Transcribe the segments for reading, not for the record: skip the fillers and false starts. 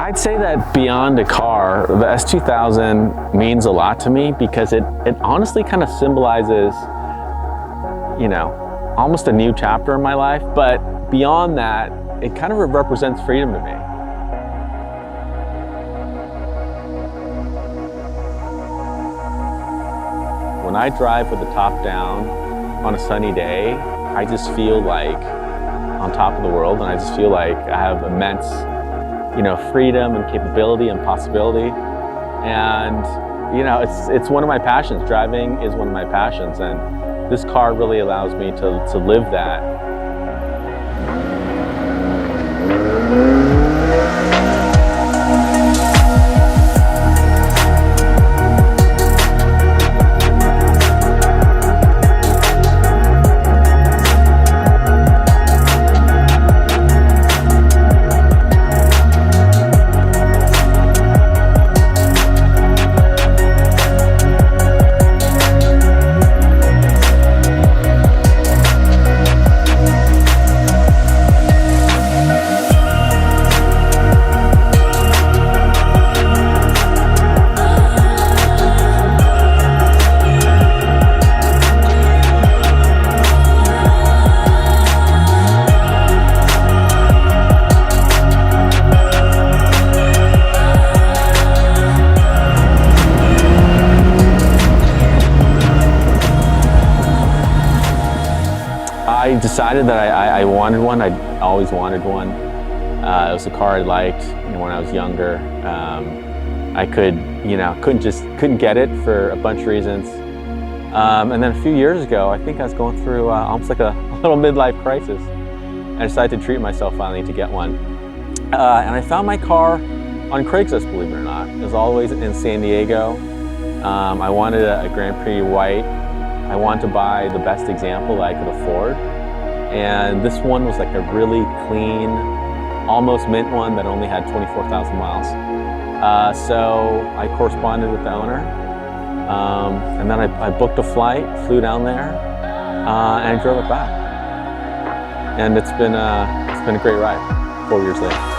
I'd say that beyond a car, the S2000 means a lot to me because it honestly kind of symbolizes, you know, almost a new chapter in my life. But beyond that, it kind of represents freedom to me. When I drive with the top down on a sunny day, I just feel like on top of the world, and I just feel like I have immense, you know, freedom and capability and possibility. And, you know, it's one of my passions. Driving is one of my passions, and this car really allows me to live that. I decided that I wanted one. I always wanted one. It was a car I liked, you know, when I was younger. I couldn't get it for a bunch of reasons. And then a few years ago, I think I was going through almost like a little midlife crisis. I decided to treat myself finally to get one. And I found my car on Craigslist, believe it or not. It was always in San Diego. I wanted a Grand Prix white. I wanted to buy the best example that I could afford. And this one was like a really clean, almost mint one that only had 24,000 miles. So I corresponded with the owner, and then I booked a flight, flew down there, and I drove it back. And it's been a great ride, 4 years later.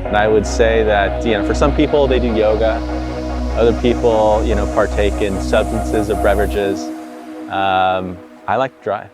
And I would say that, you know, for some people they do yoga, other people, you know, partake in substances or beverages. I like to drive.